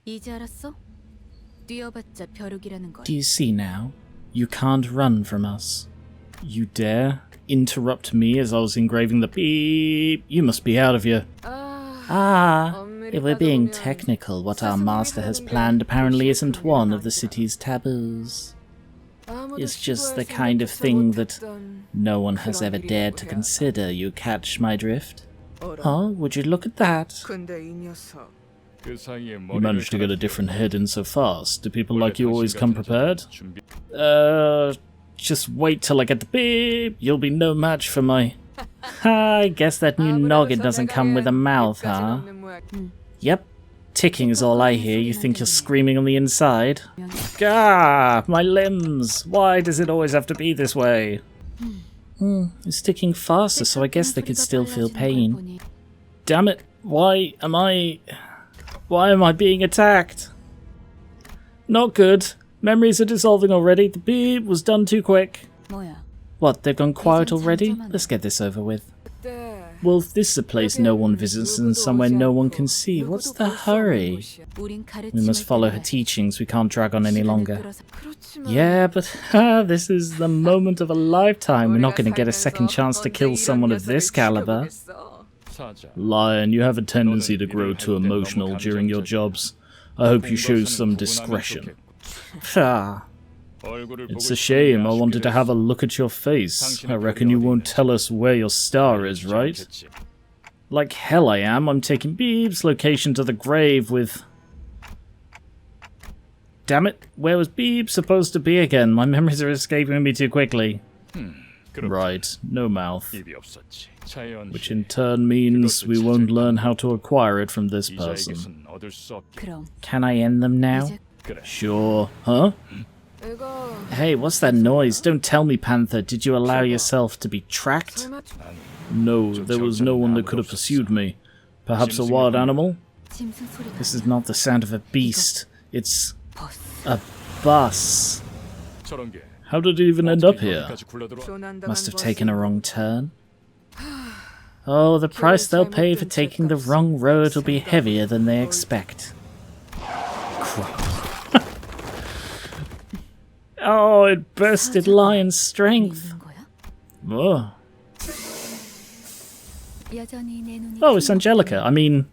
Do you see now? You can't run from us. You dare interrupt me as I was engraving the beep? You must be out of your... if we're being technical, what our master has planned apparently isn't one of the city's taboos. It's just the kind of thing that no one has ever dared to consider, you catch my drift? Huh? Would you look at that? You managed to get a different head in so fast. Do people like you always come prepared? Just wait till I get the beep. You'll be no match for my... I guess that new noggin doesn't come with a mouth, huh? Yep. Ticking is all I hear. You think you're screaming on the inside? Gah! My limbs! Why does it always have to be this way? It's ticking faster, so I guess they could still feel pain. Damn it! Why am I being attacked? Not good. Memories are dissolving already. The beep was done too quick. What, they've gone quiet already? Let's get this over with. Well, if this is a place no one visits and somewhere no one can see, what's the hurry? We must follow her teachings, we can't drag on any longer. Yeah, but this is the moment of a lifetime. We're not going to get a second chance to kill someone of this caliber. Lion, you have a tendency to grow too emotional during your jobs. I hope you show some discretion. It's a shame. I wanted to have a look at your face. I reckon you won't tell us where your star is, right? Like hell I am. I'm taking Beeb's location to the grave with... Damn it. Where was Beeb supposed to be again? My memories are escaping me too quickly. Right. No mouth. Which in turn means we won't learn how to acquire it from this person. Can I end them now? Sure. Huh? Hey, what's that noise? Don't tell me, Panther. Did you allow yourself to be tracked? No, there was no one that could have pursued me. Perhaps a wild animal? This is not the sound of a beast. It's a bus. How did it even end up here? Must have taken a wrong turn. Oh, the price they'll pay for taking the wrong road will be heavier than they expect. Oh, it bursted Lion's strength. Oh. Oh, it's Angelica. I mean,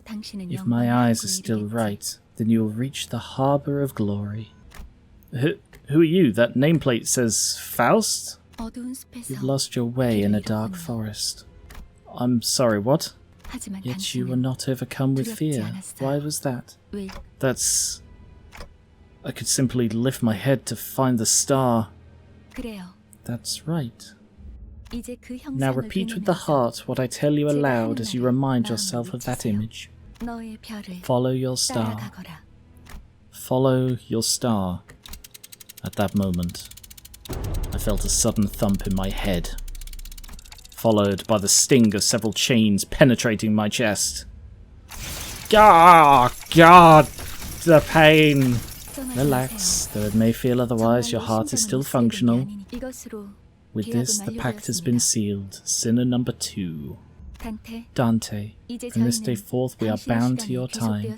if my eyes are still right, then you'll reach the Harbour of Glory. Who are you? That nameplate says Faust? You've lost your way in a dark forest. I'm sorry, what? Yet you were not overcome with fear. Why was that? That's... I could simply lift my head to find the star. That's right. Now repeat with the heart what I tell you aloud as you remind yourself of that image. Follow your star. Follow your star. At that moment, I felt a sudden thump in my head, followed by the sting of several chains penetrating my chest. God, the pain! Relax, though it may feel otherwise, your heart is still functional. With this, the pact has been sealed. Sinner number 2. Dante, from this day forth we are bound to your time.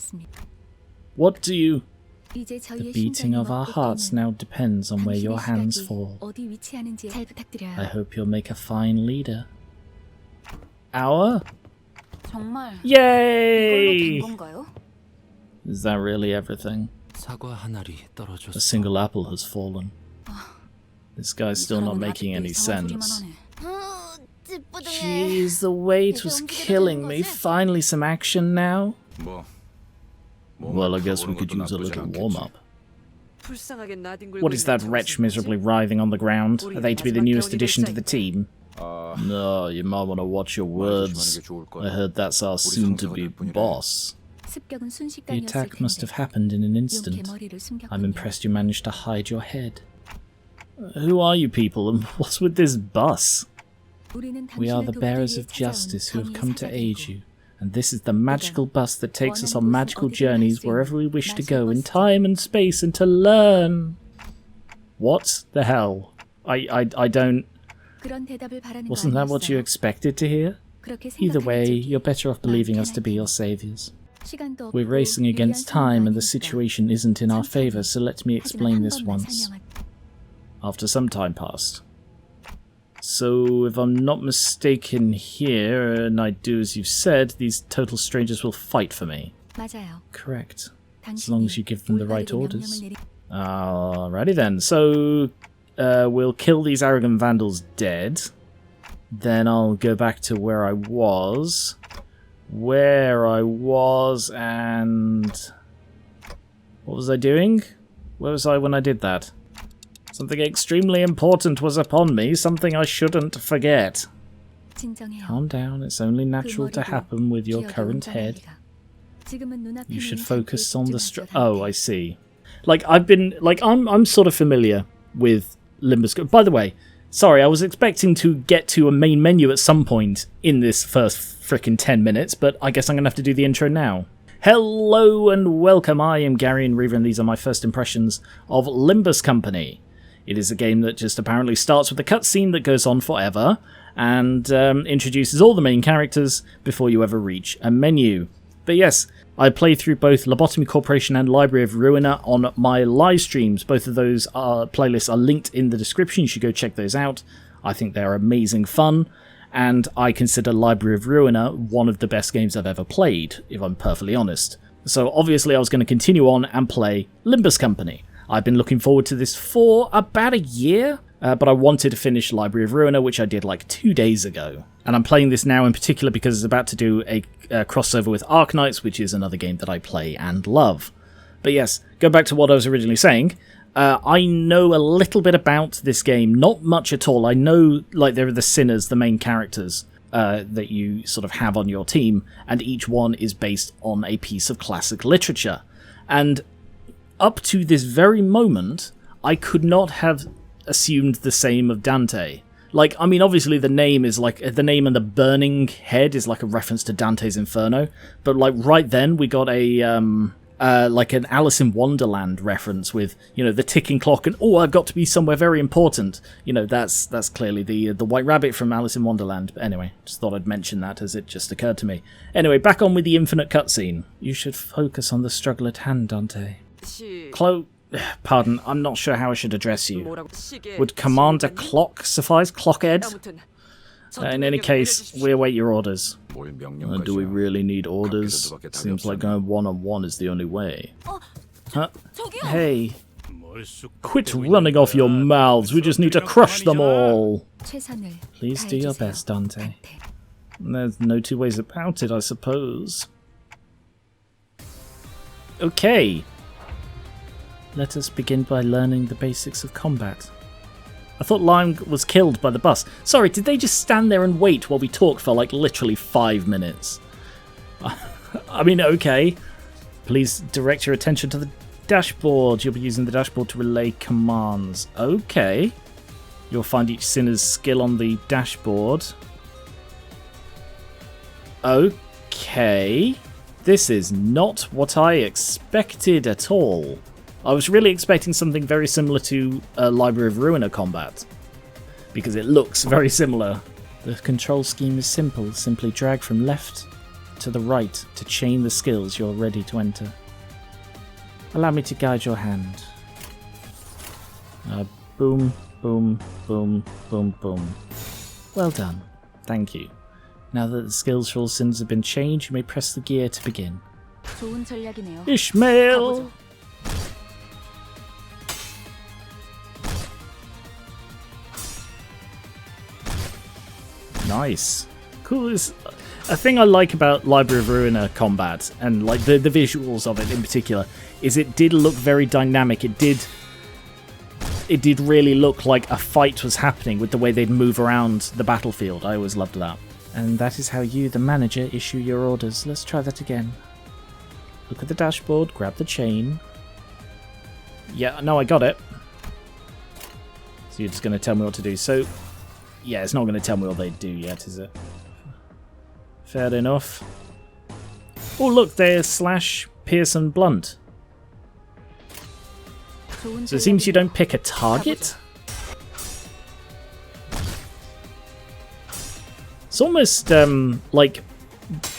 What do you... The beating of our hearts now depends on where your hands fall. I hope you'll make a fine leader. Our? Yay! Is that really everything? A single apple has fallen. This guy's still not making any sense. Jeez, the wait was killing me. Finally some action now? Well, I guess we could use a little warm-up. What is that wretch miserably writhing on the ground? Are they to be the newest addition to the team? No, you might want to watch your words. I heard that's our soon-to-be boss. The attack must have happened in an instant. I'm impressed you managed to hide your head. Who are you people, and what's with this bus? We are the bearers of justice who have come to aid you, and this is the magical bus that takes us on magical journeys wherever we wish to go in time and space and to learn. What the hell? I don't... Wasn't that what you expected to hear? Either way, you're better off believing us to be your saviors. We're racing against time and the situation isn't in our favour, so let me explain this once. After some time passed. So, if I'm not mistaken here, and I do as you've said, these total strangers will fight for me. Correct. As long as you give them the right orders. Alrighty then. So, we'll kill these arrogant vandals dead. Then I'll go back to where I was. And... what was I doing? Where was I when I did that? Something extremely important was upon me, something I shouldn't forget. Calm down, it's only natural to happen with your current head. You should focus on the oh, I see. Like, I'm sort of familiar with Limbus. By the way, sorry, I was expecting to get to a main menu at some point in this first frickin' 10 minutes, but I guess I'm going to have to do the intro now. Hello and welcome, I am Gary and Reaver, and these are my first impressions of Limbus Company. It is a game that just apparently starts with a cutscene that goes on forever, and introduces all the main characters before you ever reach a menu. But yes, I play through both Lobotomy Corporation and Library of Ruina on my live streams. Both of those playlists are linked in the description. You should go check those out. I think they're amazing fun, and I consider Library of Ruina one of the best games I've ever played, if I'm perfectly honest. So obviously I was going to continue on and play Limbus Company. I've been looking forward to this for about a year, but I wanted to finish Library of Ruina, which I did like 2 days ago. And I'm playing this now in particular because it's about to do a crossover with Arknights, which is another game that I play and love. But yes, go back to what I was originally saying. I know a little bit about this game, not much at all. I know like there are the sinners, the main characters that you sort of have on your team, and each one is based on a piece of classic literature. And up to this very moment, I could not have assumed the same of Dante. Like, I mean, obviously the name is like, the name and the burning head is like a reference to Dante's Inferno, but like right then we got a, like an Alice in Wonderland reference with, you know, the ticking clock and, oh, I've got to be somewhere very important. You know, that's clearly the White Rabbit from Alice in Wonderland. But anyway, just thought I'd mention that as it just occurred to me. Anyway, back on with the infinite cutscene. You should focus on the struggle at hand, Dante. Pardon, I'm not sure how I should address you. Would Commander Clock suffice? Clockhead? In any case, we await your orders. Do we really need orders? Seems like going one-on-one is the only way. Huh? Hey. Quit running off your mouths, we just need to crush them all! Please do your best, Dante. There's no two ways about it, I suppose. Okay. Let us begin by learning the basics of combat. I thought Lime was killed by the bus. Sorry, did they just stand there and wait while we talked for like literally 5 minutes? I mean, okay. Please direct your attention to the dashboard. You'll be using the dashboard to relay commands. Okay. You'll find each sinner's skill on the dashboard. Okay. This is not what I expected at all. I was really expecting something very similar to Library of Ruina combat, because it looks very similar. The control scheme is simple. Simply drag from left to the right to chain the skills you're ready to enter. Allow me to guide your hand. Boom, boom, boom, boom, boom. Well done. Thank you. Now that the skills for all sins have been changed, you may press the gear to begin. Ishmael! Nice. Cool. A thing I like about Library of Ruina combat, and like the visuals of it in particular, is it did look very dynamic. It did really look like a fight was happening with the way they'd move around the battlefield. I always loved that. And that is how you, the manager, issue your orders. Let's try that again. Look at the dashboard, grab the chain. Yeah, no, I got it. So you're just going to tell me what to do. So, yeah, it's not going to tell me what they do yet, is it? Fair enough. Oh, look, there's Slash, Pierce, and Blunt. So it seems you don't pick a target? It's almost like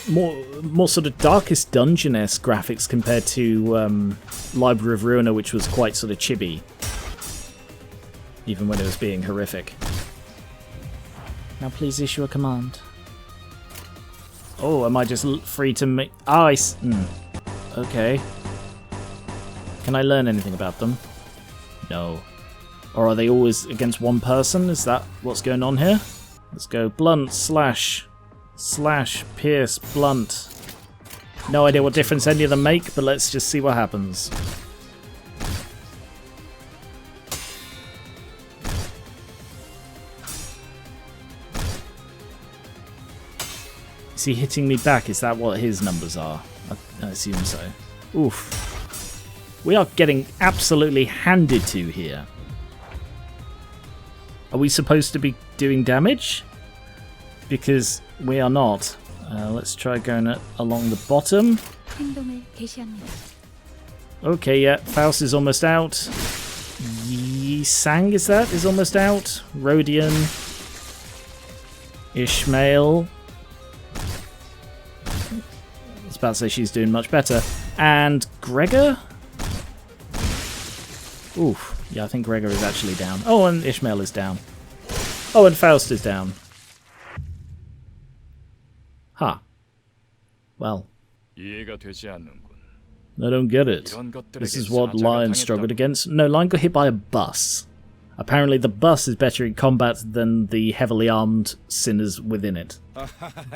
more sort of Darkest Dungeon-esque graphics compared to Library of Ruina, which was quite sort of chibi, even when it was being horrific. Now please issue a command. Oh, am I just free to make... Oh, okay. Can I learn anything about them? No. Or are they always against one person? Is that what's going on here? Let's go blunt, slash, pierce, blunt. No idea what difference any of them make, but let's just see what happens. Is he hitting me back? Is that what his numbers are? I assume so. Oof. We are getting absolutely handed to here. Are we supposed to be doing damage? Because we are not. Let's try going along the bottom. Okay, yeah, Faust is almost out. Sang, is almost out. Rodian. Ishmael. I was about to say she's doing much better. And Gregor? Oof. Yeah, I think Gregor is actually down. Oh, and Ishmael is down. Oh, and Faust is down. Huh. Well. I don't get it. This is what Lion struggled against. No, Lion got hit by a bus. Apparently the bus is better in combat than the heavily armed sinners within it.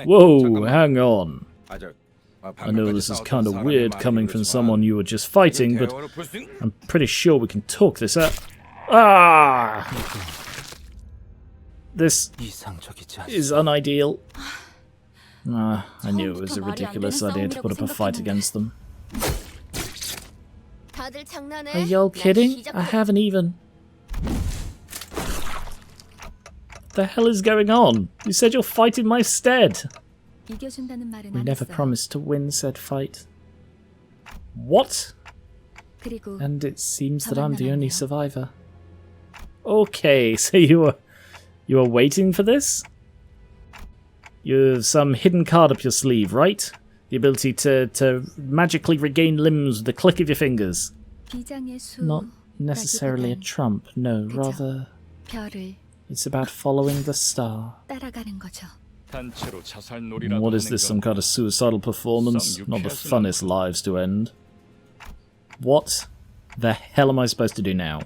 Whoa, hang on. I know this is kind of weird coming from someone you were just fighting, but I'm pretty sure we can talk this out. Ah! This is unideal. I knew it was a ridiculous idea to put up a fight against them. Are y'all kidding? I haven't even... What the hell is going on? You said you'll fight in my stead. We never promised to win said fight. What? And it seems that I'm the only survivor. Okay, so you were waiting for this? You have some hidden card up your sleeve, right? The ability to magically regain limbs with the click of your fingers. Not necessarily a trump, no, rather... It's about following the star. What is this, some kind of suicidal performance? Not the funnest lives to end. What the hell am I supposed to do now?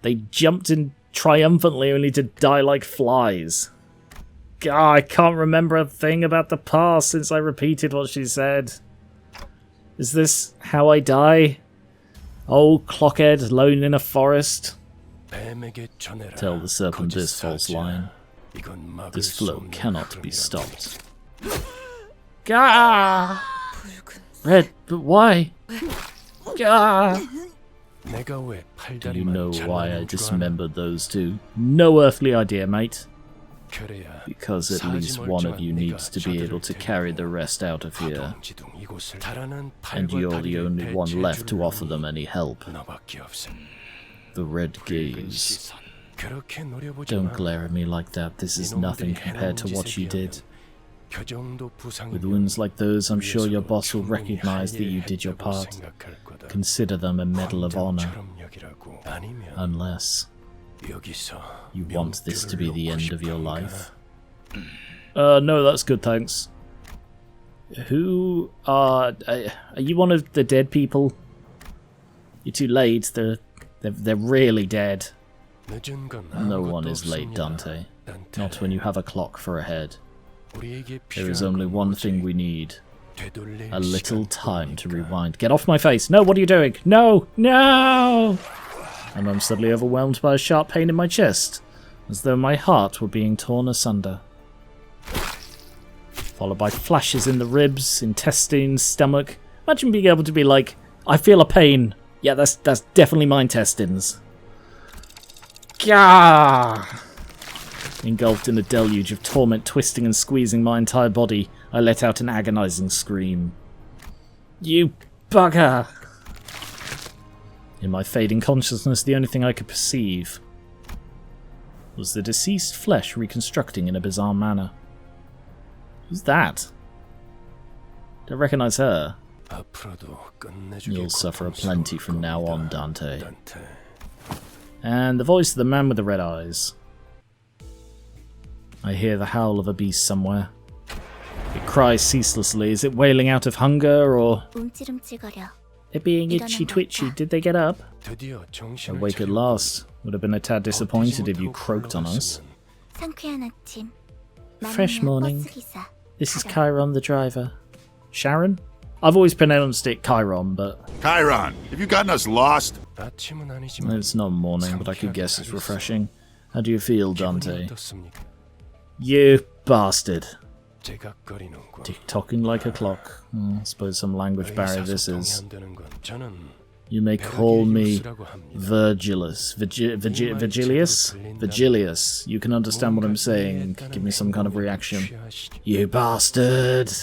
They jumped in triumphantly only to die like flies. God, I can't remember a thing about the past since I repeated what she said. Is this how I die? Oh, clockhead, alone in a forest. Tell the serpent this, false lion. This flow cannot be stopped. Gah! Red, but why? Gah! Do you know why I dismembered those two? No earthly idea, mate. Because at least one of you needs to be able to carry the rest out of here. And you're the only one left to offer them any help. The red gaze. Don't glare at me like that, this is nothing compared to what you did. With wounds like those, I'm sure your boss will recognize that you did your part. Consider them a medal of honor. Unless you want this to be the end of your life. No, that's good, thanks. Who are you one of the dead people? You're too late, they're really dead. No one is late, Dante. Not when you have a clock for a head. There is only one thing we need. A little time to rewind. Get off my face! No, what are you doing? No! No! And I'm suddenly overwhelmed by a sharp pain in my chest, as though my heart were being torn asunder. Followed by flashes in the ribs, intestines, stomach. Imagine being able to be like, I feel a pain. Yeah, that's definitely my intestines. Gah! Engulfed in a deluge of torment twisting and squeezing my entire body, I let out an agonizing scream. You bugger! In my fading consciousness, the only thing I could perceive was the deceased flesh reconstructing in a bizarre manner. Who's that? Don't recognize her. You'll suffer plenty from now on, Dante. And the voice of the man with the red eyes. I hear the howl of a beast somewhere. It cries ceaselessly. Is it wailing out of hunger, or... It being itchy-twitchy. Did they get up? Awake at last. Would have been a tad disappointed if you croaked on us. Fresh morning. This is Chiron, the driver. Sharon? I've always pronounced it Chiron, but... Chiron, have you gotten us lost? It's not morning, but I could guess it's refreshing. How do you feel, Dante? You bastard. Tick-tocking like a clock. I suppose some language barrier this is. You may call me Virgilius. Virgilius? Virgilius. You can understand what I'm saying. Give me some kind of reaction. You bastard!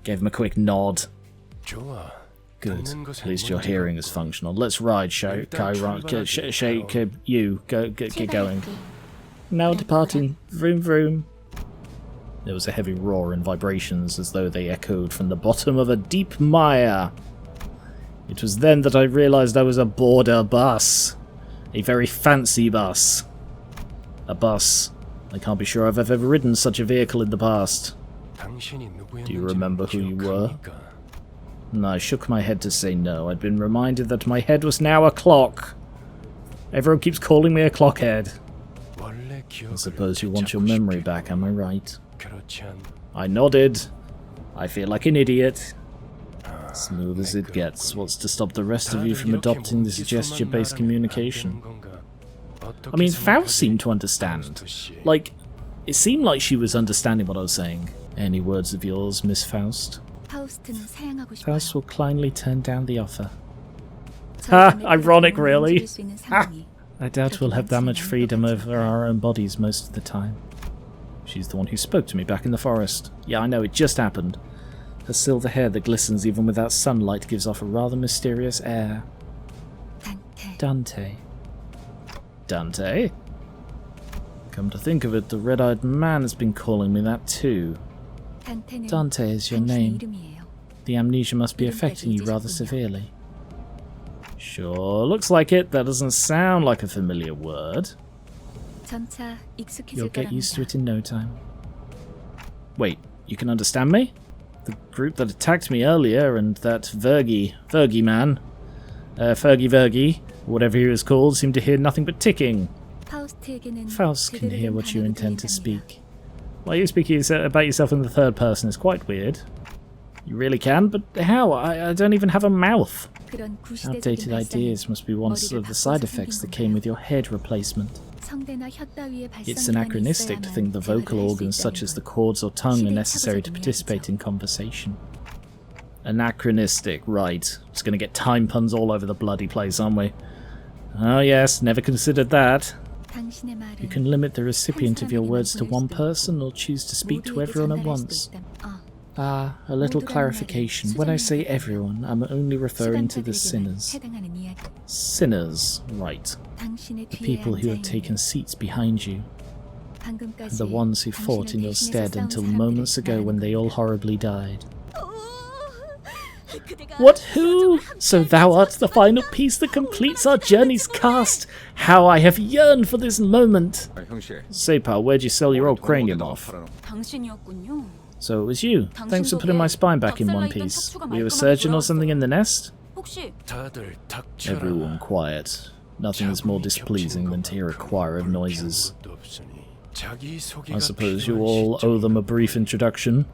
Gave him a quick nod. Good. At least your hearing is functional. Let's ride, Chiron. You. Get going. Now departing. Vroom vroom. There was a heavy roar and vibrations as though they echoed from the bottom of a deep mire. It was then that I realized I was aboard a bus. A very fancy bus. A bus. I can't be sure I've ever ridden such a vehicle in the past. Do you remember who you were? No, I shook my head to say no. I'd been reminded that my head was now a clock. Everyone keeps calling me a clockhead. I suppose you want your memory back, am I right? I nodded. I feel like an idiot. Smooth as it gets. What's to stop the rest of you from adopting this gesture-based communication? I mean, Faust seemed to understand. Like, it seemed like she was understanding what I was saying. Any words of yours, Miss Faust? Faust will kindly turn down the offer. Ha! Ironic, really? Ha! I doubt we'll have that much freedom over our own bodies most of the time. She's the one who spoke to me back in the forest. Yeah, I know, it just happened. Her silver hair that glistens even without sunlight gives off a rather mysterious air. Dante. Dante? Come to think of it, the red-eyed man has been calling me that too. Dante is your name. The amnesia must be affecting you rather severely. Sure, looks like it. That doesn't sound like a familiar word. You'll get used to it in no time. Wait, you can understand me? The group that attacked me earlier and that Fergie man, Fergie, whatever he was called, seemed to hear nothing but ticking. Faust can hear what you intend to speak. Why are you speaking about yourself in the third person is quite weird. You really can? But how? I don't even have a mouth. Outdated ideas must be one of the side effects that came with your head replacement. It's anachronistic to think the vocal organs such as the cords or tongue are necessary to participate in conversation. Anachronistic, right. It's going to get time puns all over the bloody place, aren't we? Oh yes, never considered that. You can limit the recipient of your words to one person or choose to speak to everyone at once. A little clarification. When I say everyone, I'm only referring to the sinners. Sinners, right. The people who have taken seats behind you. And the ones who fought in your stead until moments ago when they all horribly died. What, who? So thou art the final piece that completes our journey's cast. How I have yearned for this moment. Say, pal, where'd you sell your old cranium off? So it was you. Thanks for putting my spine back in one piece. Were you a surgeon or something in the nest? Everyone quiet. Nothing is more displeasing than to hear a choir of noises. I suppose you all owe them a brief introduction.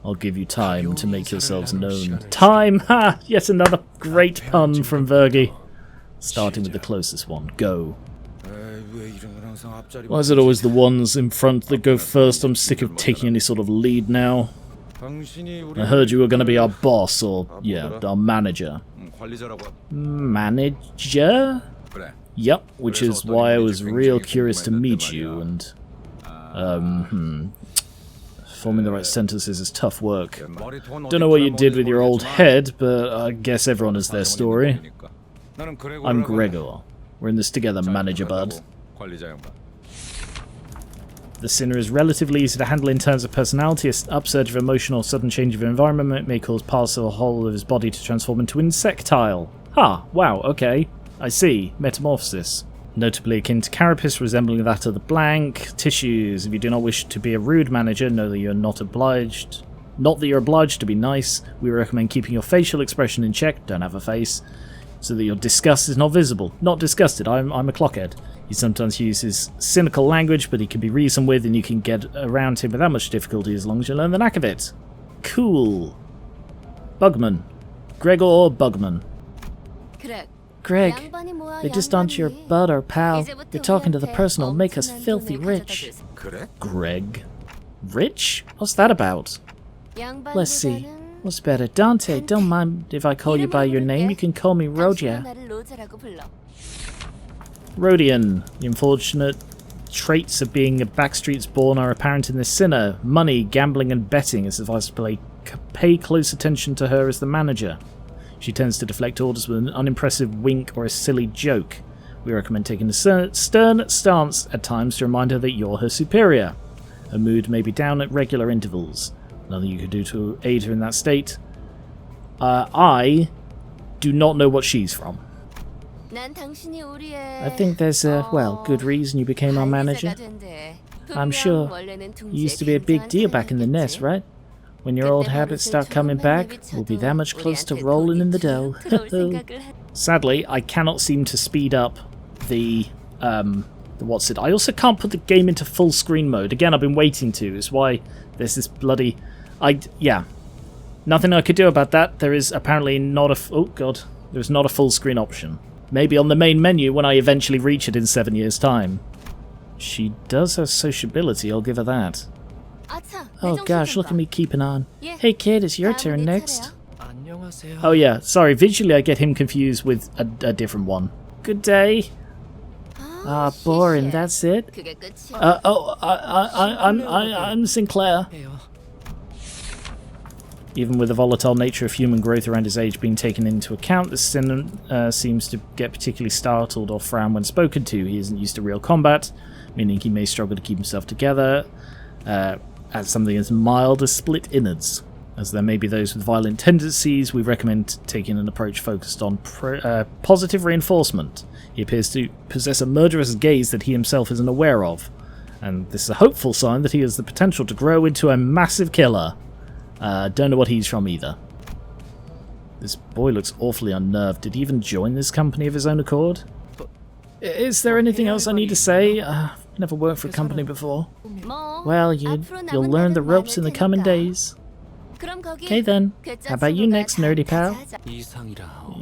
I'll give you time to make yourselves known. Time! Ha! Yet another great pun from Virgie. Starting with the closest one. Go. Why is it always the ones in front that go first? I'm sick of taking any sort of lead now. I heard you were going to be our boss, or, yeah, our manager. Manager? Yep, which is why I was real curious to meet you, and... Forming the right sentences is tough work. Don't know what you did with your old head, but I guess everyone has their story. I'm Gregor. We're in this together, manager bud. The sinner is relatively easy to handle in terms of personality. An upsurge of emotion or sudden change of environment may cause parts or whole of his body to transform into insectile. Wow, okay. I see. Metamorphosis. Notably akin to carapace, resembling that of the blank. Tissues. If you do not wish to be a rude manager, know that you're not obliged. Not that you're obliged to be nice. We recommend keeping your facial expression in check. Don't have a face. So that your disgust is not visible. Not disgusted. I'm a clockhead. He sometimes uses cynical language, but he can be reasoned with, and you can get around him without much difficulty as long as you learn the knack of it. Cool. Bugman. Gregor Bugman. Greg, they just aren't your bud or pal. You're talking to the person who'll make us filthy rich. Greg? Rich? What's that about? Let's see. What's better? Dante, don't mind if I call you by your name. You can call me Rodia. Rodian. The unfortunate traits of being a backstreets born are apparent in this sinner. Money, gambling and betting. It's advised to pay close attention to her as the manager. She tends to deflect orders with an unimpressive wink or a silly joke. We recommend taking a stern stance at times to remind her that you're her superior. Her mood may be down at regular intervals. Nothing you could do to aid her in that state. I do not know what she's from. I think there's a, good reason you became our manager. I'm sure. You used to be a big deal back in the nest, right? When your old habits start coming back, we'll be that much closer to rolling in the dough. Sadly, I cannot seem to speed up the what's it. I also can't put the game into full screen mode. Again, I've been waiting to. It's why there's this bloody... Nothing I could do about that. There is apparently not a... There's not a full screen option. Maybe on the main menu when I eventually reach it in 7 years' time. She does have sociability, I'll give her that. Oh gosh, look at me keeping on. Hey kid, it's your turn next. Oh yeah, sorry, visually I get him confused with a different one. Good day. Boring, that's it? I'm Sinclair. Even with the volatile nature of human growth around his age being taken into account, the sinner seems to get particularly startled or frown when spoken to. He isn't used to real combat, meaning he may struggle to keep himself together. As something as mild as split innards. As there may be those with violent tendencies, we recommend taking an approach focused on positive reinforcement. He appears to possess a murderous gaze that he himself isn't aware of, and this is a hopeful sign that he has the potential to grow into a massive killer. Don't know what he's from either. This boy looks awfully unnerved. Did he even join this company of his own accord? Is there anything else I need to say? Never worked for a company before. Well, you'll learn the ropes in the coming days. Okay then, how about you next, nerdy pal?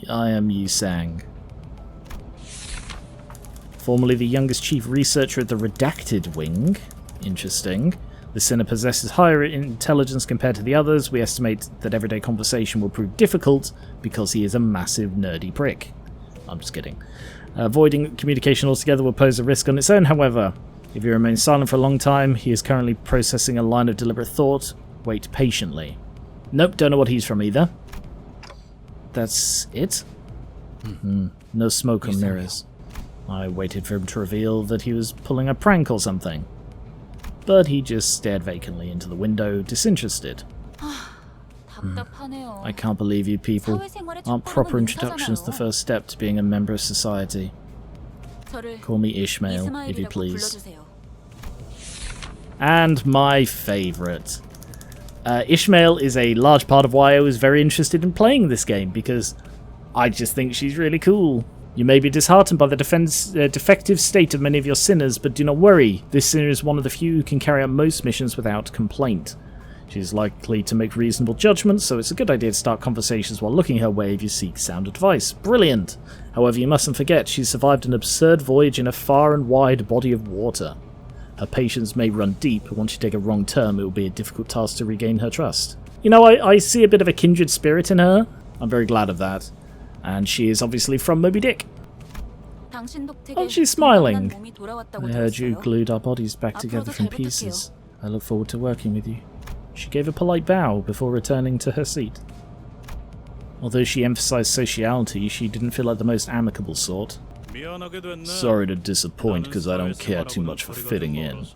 I am Yusang. Formerly the youngest chief researcher at the Redacted Wing. Interesting. The sinner possesses higher intelligence compared to the others. We estimate that everyday conversation will prove difficult because he is a massive nerdy prick. I'm just kidding. Avoiding communication altogether will pose a risk on its own, however. If he remains silent for a long time, he is currently processing a line of deliberate thought. Wait patiently. Nope, don't know what he's from either. That's it? No smoke or mirrors. I waited for him to reveal that he was pulling a prank or something. But he just stared vacantly into the window, disinterested. I can't believe you people. Aren't proper introductions the first step to being a member of society? Call me Ishmael, if you please. And my favourite. Ishmael is a large part of why I was very interested in playing this game, because I just think she's really cool. You may be disheartened by the defective state of many of your sinners, but do not worry. This sinner is one of the few who can carry out most missions without complaint. She is likely to make reasonable judgments, so it's a good idea to start conversations while looking her way if you seek sound advice. Brilliant! However, you mustn't forget she survived an absurd voyage in a far and wide body of water. Her patience may run deep, but once you take a wrong turn, it will be a difficult task to regain her trust. You know, I see a bit of a kindred spirit in her. I'm very glad of that. And she is obviously from Moby Dick. Oh, she's smiling. I heard you glued our bodies back together from pieces. I look forward to working with you. She gave a polite bow before returning to her seat. Although she emphasized sociality, she didn't feel like the most amicable sort. Sorry to disappoint, because I don't care too much for fitting in.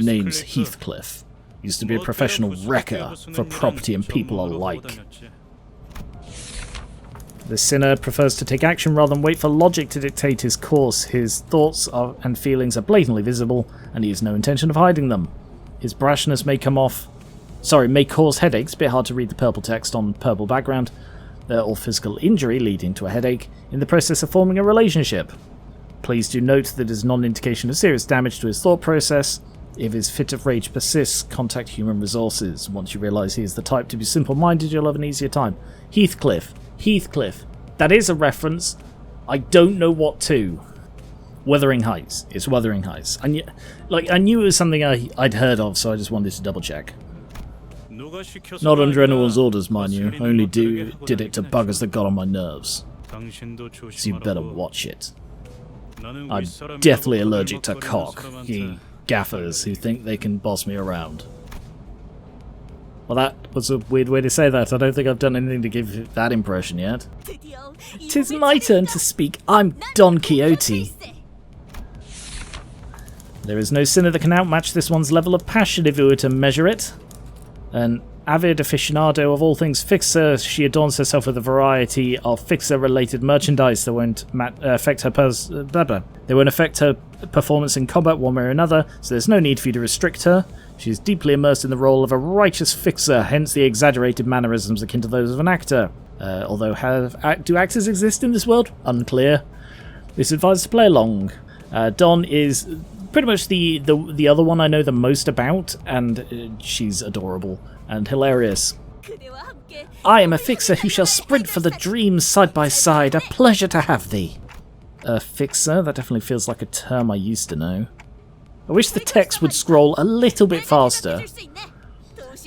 Name's Heathcliff. Used to be a professional wrecker for property and people alike. The sinner prefers to take action rather than wait for logic to dictate his course. His thoughts and feelings are blatantly visible, and he has no intention of hiding them. His brashness may cause headaches, a bit hard to read the purple text on purple background, or physical injury leading to a headache, in the process of forming a relationship. Please do note that it is not an indication of serious damage to his thought process. If his fit of rage persists, contact human resources. Once you realise he is the type to be simple-minded, you'll have an easier time. Heathcliff. Heathcliff. That is a reference. I don't know what to. Wuthering Heights. It's Wuthering Heights. I knew it was something I'd heard of, so I just wanted to double check. Not under anyone's orders, mind you. Only did it to buggers that got on my nerves. So you better watch it. I'm deathly allergic to cock. You gaffers who think they can boss me around. Well, that was a weird way to say that. I don't think I've done anything to give that impression yet. 'Tis my turn to speak. I'm Don Quixote. There is no sinner that can outmatch this one's level of passion if we were to measure it. An avid aficionado of all things fixer, she adorns herself with a variety of fixer-related merchandise that won't affect her performance in combat one way or another, so there's no need for you to restrict her. She is deeply immersed in the role of a righteous fixer, hence the exaggerated mannerisms akin to those of an actor. Although, do actors exist in this world? Unclear. It's advised to play along. Don is pretty much the other one I know the most about, and she's adorable and hilarious. I am a fixer who shall sprint for the dreams side by side. A pleasure to have thee. A fixer? That definitely feels like a term I used to know. I wish the text would scroll a little bit faster.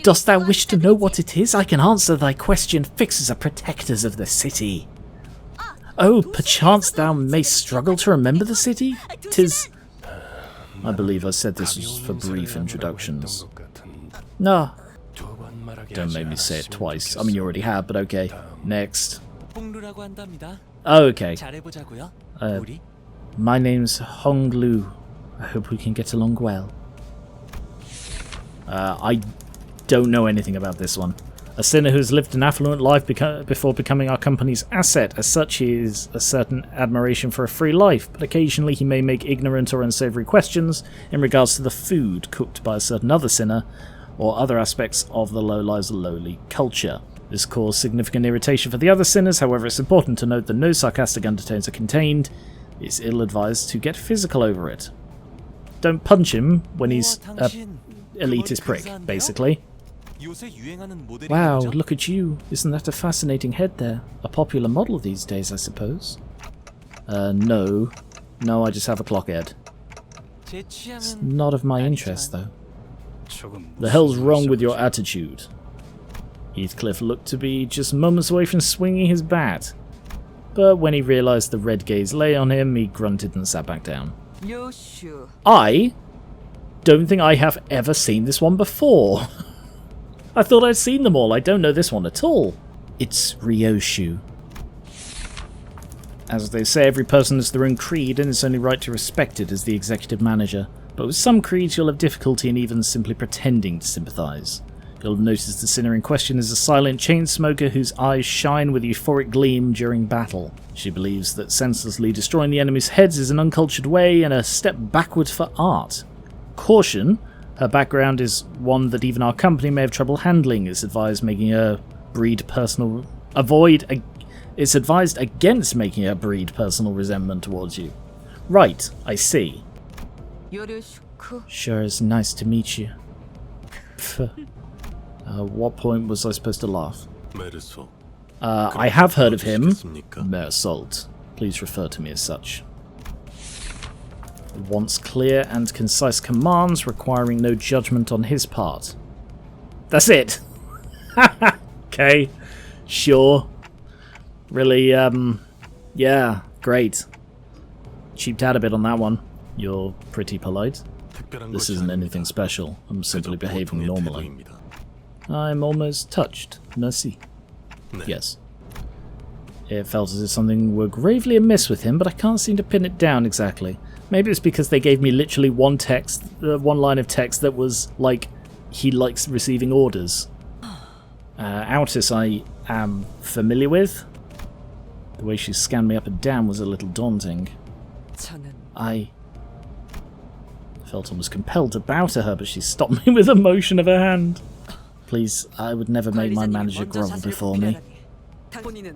Dost thou wish to know what it is? I can answer thy question. Fixers are protectors of the city. Oh, perchance thou mayst struggle to remember the city? 'Tis... I believe I said this was for brief introductions. No. Don't make me say it twice. I mean, you already have, but okay. Next. Oh, okay. My name's Hong Lu. I hope we can get along well. I don't know anything about this one. A sinner who has lived an affluent life before becoming our company's asset. As such, he is a certain admiration for a free life, but occasionally he may make ignorant or unsavoury questions in regards to the food cooked by a certain other sinner, or other aspects of the lowlives lowly culture. This caused significant irritation for the other sinners, however it's important to note that no sarcastic undertones are contained. It's ill-advised to get physical over it. Don't punch him when he's an elitist prick, basically. Wow, look at you. Isn't that a fascinating head there? A popular model these days, I suppose. No. No, I just have a clockhead. It's not of my interest, though. The hell's wrong with your attitude? Heathcliff looked to be just moments away from swinging his bat. But when he realised the red gaze lay on him, he grunted and sat back down. I don't think I have ever seen this one before. I thought I'd seen them all. I don't know this one at all. It's Ryoshu. As they say, every person has their own creed, and it's only right to respect it as the executive manager. But with some creeds, you'll have difficulty in even simply pretending to sympathise. You'll have noticed the sinner in question is a silent chain smoker whose eyes shine with euphoric gleam during battle. She believes that senselessly destroying the enemy's heads is an uncultured way and a step backward for art. Caution, her background is one that even our company may have trouble handling. It's advised It's advised against making her breed personal resentment towards you. Right, I see. Sure is nice to meet you. What point was I supposed to laugh? I have heard of him. Mersalt. Please refer to me as such. Wants clear and concise commands requiring no judgment on his part. That's it! Okay. Sure. Really, yeah, great. Cheaped out a bit on that one. You're pretty polite. This isn't anything special. I'm simply behaving normally. I'm almost touched. Merci. Yes. It felt as if something were gravely amiss with him, but I can't seem to pin it down exactly. Maybe it's because they gave me literally one line of text that was like, he likes receiving orders. Outis I am familiar with. The way she scanned me up and down was a little daunting. I felt almost compelled to bow to her, but she stopped me with a motion of her hand. Please, I would never make my manager grovel before me.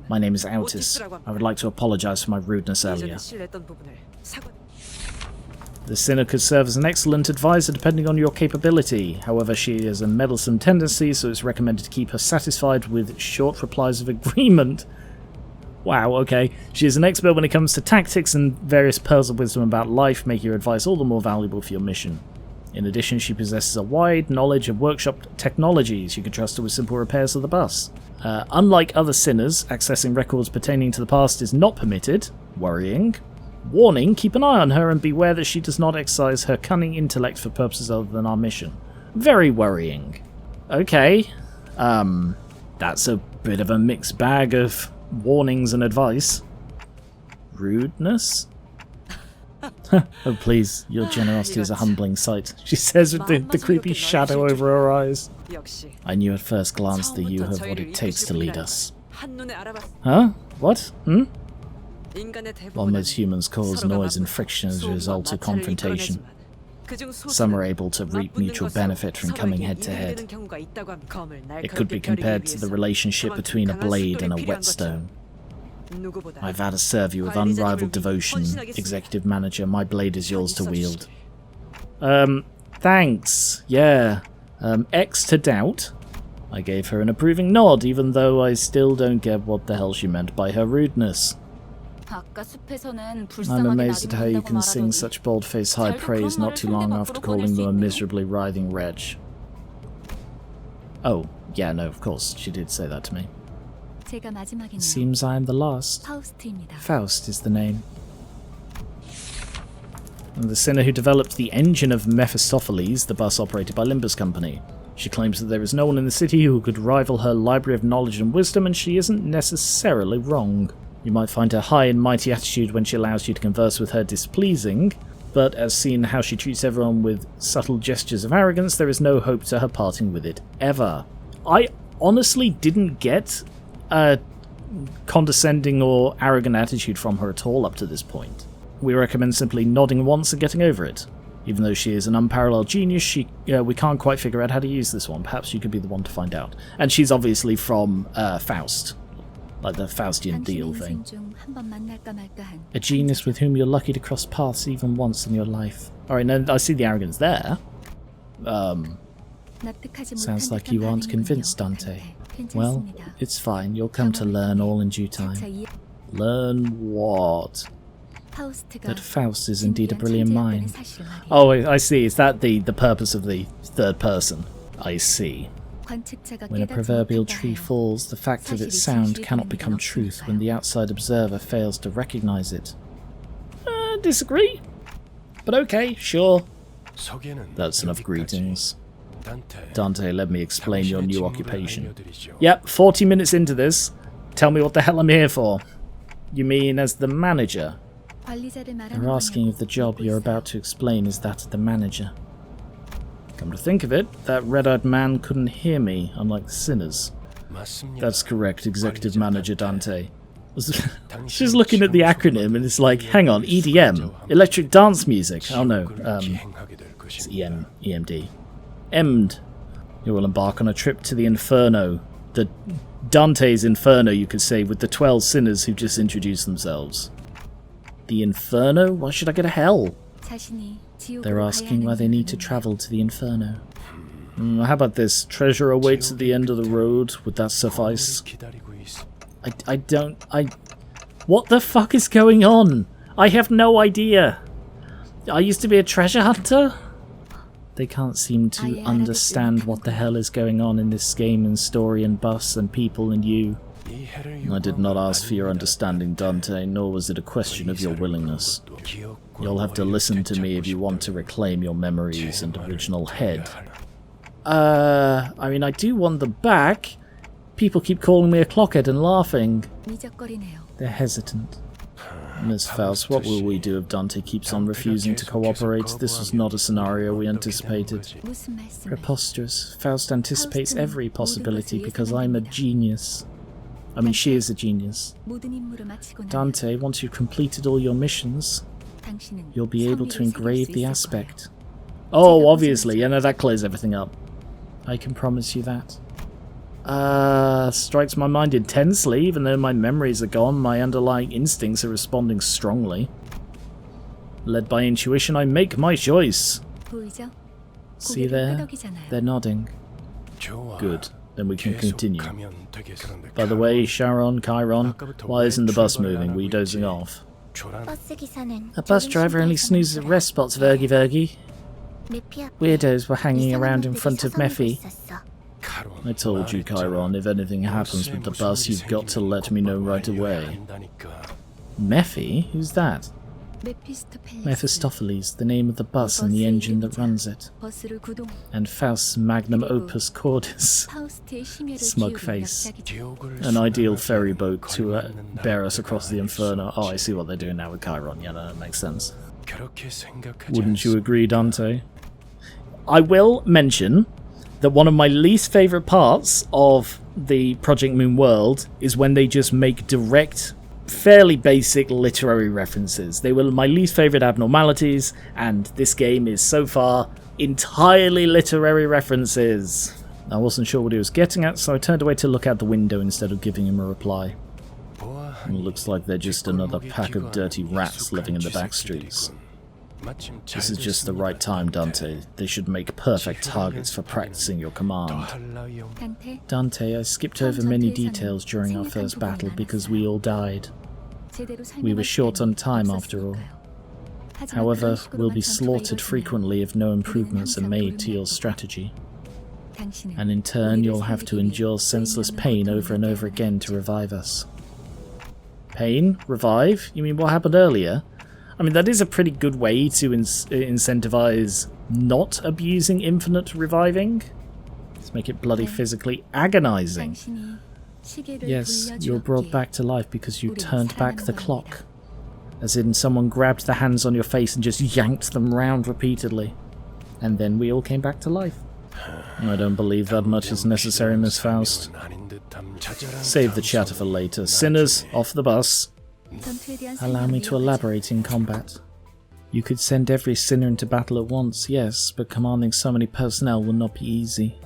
My name is Outis. I would like to apologize for my rudeness earlier. The sinner could serve as an excellent advisor depending on your capability. However, she has a meddlesome tendency, so it's recommended to keep her satisfied with short replies of agreement. Wow, okay. She is an expert when it comes to tactics and various pearls of wisdom about life, making your advice all the more valuable for your mission. In addition, she possesses a wide knowledge of workshop technologies. You can trust her with simple repairs of the bus. Unlike other sinners, accessing records pertaining to the past is not permitted. Worrying. Warning, keep an eye on her and beware that she does not exercise her cunning intellect for purposes other than our mission. Very worrying. Okay. That's a bit of a mixed bag of warnings and advice. Rudeness? Oh please, your generosity is a humbling sight, she says with the creepy shadow over her eyes. I knew at first glance that you have what it takes to lead us. Huh? What? While most humans cause noise and friction as a result of confrontation, some are able to reap mutual benefit from coming head to head. It could be compared to the relationship between a blade and a whetstone. I vow to serve you with unrivaled devotion, Executive Manager. My blade is yours to wield. Thanks. Yeah. X to doubt. I gave her an approving nod, even though I still don't get what the hell she meant by her rudeness. I'm amazed at how you can sing such bold-faced high praise not too long after calling them a miserably writhing wretch. Oh, yeah, no, of course, she did say that to me. It seems I am the last. Faust is the name. And the sinner who developed the engine of Mephistopheles, the bus operated by Limbus Company. She claims that there is no one in the city who could rival her library of knowledge and wisdom, and she isn't necessarily wrong. You might find her high and mighty attitude when she allows you to converse with her displeasing, but as seen how she treats everyone with subtle gestures of arrogance, there is no hope to her parting with it, ever. I honestly didn't get a condescending or arrogant attitude from her at all up to this point. We recommend simply nodding once and getting over it. Even though she is an unparalleled genius, we can't quite figure out how to use this one. Perhaps you could be the one to find out. And she's obviously from Faust. Like the Faustian deal thing. A genius with whom you're lucky to cross paths even once in your life. Alright, now I see the arrogance there. Sounds like you aren't convinced, Dante. Well, it's fine. You'll come to learn all in due time. Learn what? That Faust is indeed a brilliant mind. Oh, I see. Is that the purpose of the third person? I see. When a proverbial tree falls, the fact of its sound cannot become truth when the outside observer fails to recognize it. Disagree. But okay, sure. That's enough greetings. Dante, let me explain your new occupation. Yep, 40 minutes into this. Tell me what the hell I'm here for. You mean as the manager? You're asking if the job you're about to explain is that of the manager. Come to think of it, that red-eyed man couldn't hear me, unlike the sinners. That's correct, Executive Manager Dante. She's looking at the acronym and it's like, hang on, EDM, electric dance music. Oh no, it's EMD. EMD. You will embark on a trip to the Inferno. The Dante's Inferno, you could say, with the 12 sinners who just introduced themselves. The Inferno? Why should I go to hell? They're asking why they need to travel to the Inferno. How about this? Treasure awaits at the end of the road. Would that suffice? What the fuck is going on? I have no idea. I used to be a treasure hunter? They can't seem to understand what the hell is going on in this game and story and bus and people and you. I did not ask for your understanding, Dante, nor was it a question of your willingness. You'll have to listen to me if you want to reclaim your memories and original head. I mean, I do want them back. People keep calling me a clockhead and laughing. They're hesitant. Miss Faust, what will we do if Dante keeps on refusing to cooperate? This was not a scenario we anticipated. Preposterous. Faust anticipates every possibility because I'm a genius. I mean, she is a genius. Dante, once you've completed all your missions, you'll be able to engrave the aspect. Oh, obviously. Yeah, no, that clears everything up. I can promise you that. Strikes my mind intensely. Even though my memories are gone, my underlying instincts are responding strongly. Led by intuition, I make my choice. See there? They're nodding. Good. Then we can continue. By the way, Sharon, Chiron, why isn't the bus moving? Were you dozing off? A bus driver only snoozes at rest spots, Vergy. Weirdos were hanging around in front of Mephi. I told you, Chiron, if anything happens with the bus, you've got to let me know right away. Mephi? Who's that? Mephistopheles, the name of the bus and the engine that runs it. And Faust's magnum opus cordis. Smug face. An ideal ferry boat to bear us across the Inferno. Oh, I see what they're doing now with Chiron. Yeah, that makes sense. Wouldn't you agree, Dante? I will mention that one of my least favourite parts of the Project Moon world is when they just make direct, fairly basic literary references. They were my least favourite abnormalities, and this game is so far entirely literary references. I wasn't sure what he was getting at, so I turned away to look out the window instead of giving him a reply. It looks like they're just another pack of dirty rats living in the back streets. This is just the right time, Dante. They should make perfect targets for practicing your command. Dante, I skipped over many details during our first battle because we all died. We were short on time after all. However, we'll be slaughtered frequently if no improvements are made to your strategy. And in turn, you'll have to endure senseless pain over and over again to revive us. Pain? Revive? You mean what happened earlier? I mean, that is a pretty good way to incentivize not abusing infinite reviving. Let's make it bloody physically agonizing. Yes, you're brought back to life because you turned back the clock. As in someone grabbed the hands on your face and just yanked them round repeatedly. And then we all came back to life. I don't believe that much is necessary, Miss Faust. Save the chatter for later. Sinners, off the bus. Allow me to elaborate in combat. You could send every sinner into battle at once, yes, but commanding so many personnel will not be easy.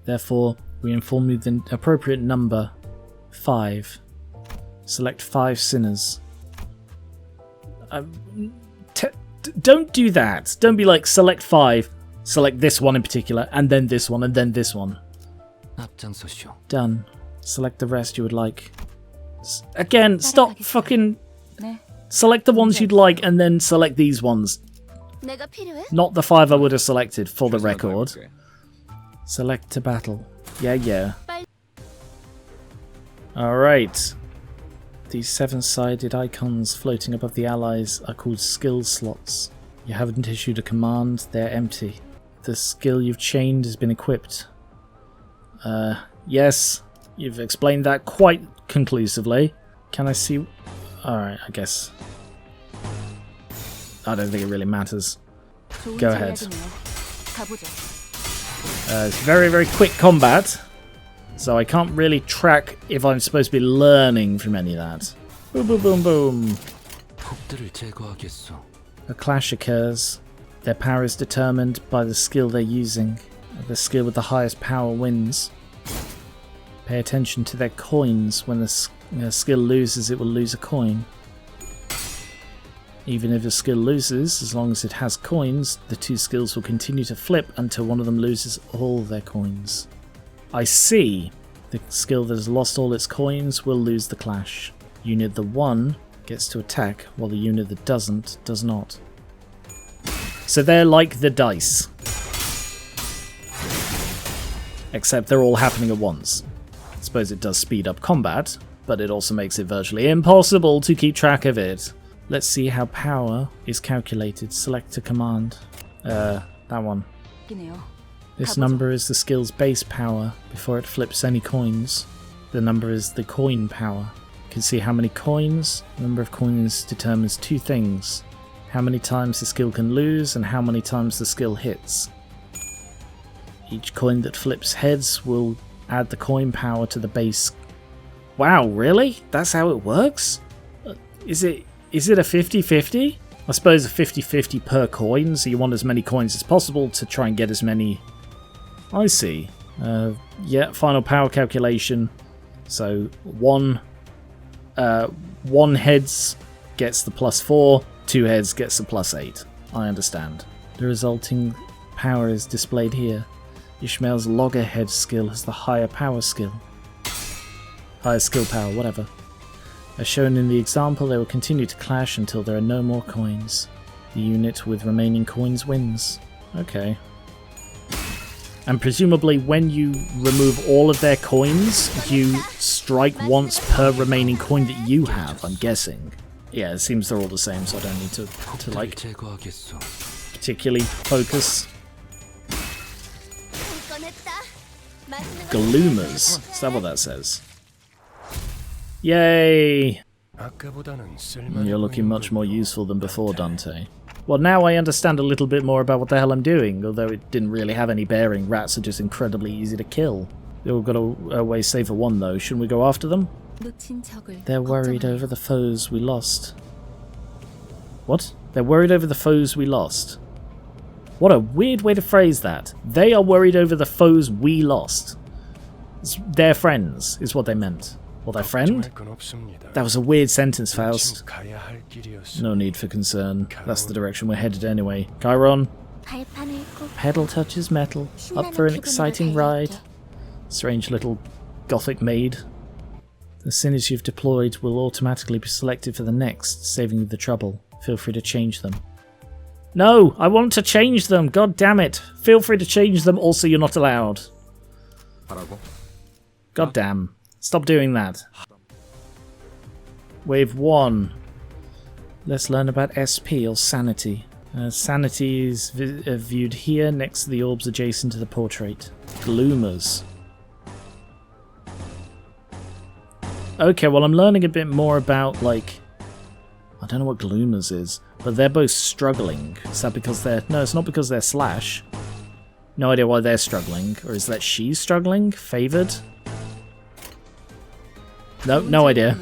Therefore, we inform you the appropriate number, 5. Select 5 sinners. Don't do that. Don't be like, select 5, select this one in particular, and then this one, and then this one. Done. Select the rest you would like. Again, stop fucking... Select the ones you'd like and then select these ones. Not the 5 I would have selected, for the record. Select to battle. Yeah. Alright. These 7-sided icons floating above the allies are called skill slots. You haven't issued a command, they're empty. The skill you've chained has been equipped. Yes, you've explained that quite conclusively. Can I see... Alright, I guess. I don't think it really matters. Go ahead. It's very, very quick combat, so I can't really track if I'm supposed to be learning from any of that. Boom, boom, boom, boom. A clash occurs. Their power is determined by the skill they're using. The skill with the highest power wins. Pay attention to their coins. When the skill loses, it will lose a coin. Even if a skill loses, as long as it has coins, the 2 skills will continue to flip until one of them loses all their coins. I see. The skill that has lost all its coins will lose the clash. Unit that won gets to attack, while the unit that doesn't does not. So they're like the dice. Except they're all happening at once. I suppose it does speed up combat, but it also makes it virtually impossible to keep track of it. Let's see how power is calculated. Select a command. That one. This number is the skill's base power before it flips any coins. The number is the coin power. can see how many coins. The number of coins determines two things. How many times the skill can lose and how many times the skill hits. Each coin that flips heads will add the coin power to the base. Wow, really? That's how it works? Is it a 50-50? I suppose a 50-50 per coin, so you want as many coins as possible to try and get as many... I see. Yeah, final power calculation. So one heads gets the +4, 2 heads gets the +8. I understand. The resulting power is displayed here. Ishmael's loggerhead skill has the higher power skill. Higher skill power, whatever. As shown in the example, they will continue to clash until there are no more coins. The unit with remaining coins wins. Okay. And presumably when you remove all of their coins, you strike once per remaining coin that you have, I'm guessing. Yeah, it seems they're all the same, so I don't need to like, particularly focus. Gloomers. Is that what that says? Yay! You're looking much more useful than before, Dante. Well, now I understand a little bit more about what the hell I'm doing, although it didn't really have any bearing. Rats are just incredibly easy to kill. They've all got a way save for one, though. Shouldn't we go after them? They're worried over the foes we lost. What? They're worried over the foes we lost. What a weird way to phrase that. They are worried over the foes we lost. Their friends, is what they meant. Or their friend? That was a weird sentence, Faust. No need for concern. That's the direction we're headed anyway. Chiron. Pedal touches metal. Up for an exciting ride. Strange little gothic maid. The sinners you've deployed will automatically be selected for the next, saving you the trouble. Feel free to change them. No! I want to change them! God damn it! Feel free to change them, also you're not allowed. God damn. Stop doing that. Wave 1. Let's learn about SP, or Sanity. Sanity is viewed here, next to the orbs adjacent to the portrait. Gloomers. Okay, well I'm learning a bit more about, like... I don't know what Gloomers is, but they're both struggling. Is that because they're... No, it's not because they're Slash. No idea why they're struggling. Or is that she's struggling? Favoured? No, no idea.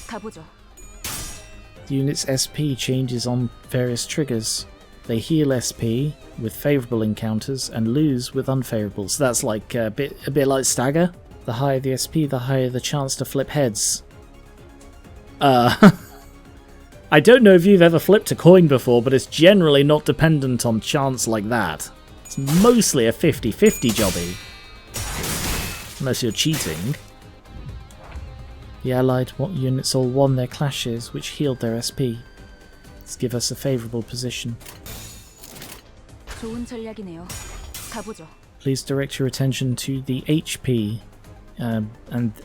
The unit's SP changes on various triggers. They heal SP with favourable encounters and lose with unfavourable. So that's like a bit like Stagger. The higher the SP, the higher the chance to flip heads. I don't know if you've ever flipped a coin before, but it's generally not dependent on chance like that. It's mostly a 50-50 jobby. Unless you're cheating. The allied units all won their clashes, which healed their SP. This gives us a favourable position. Please direct your attention to the HP.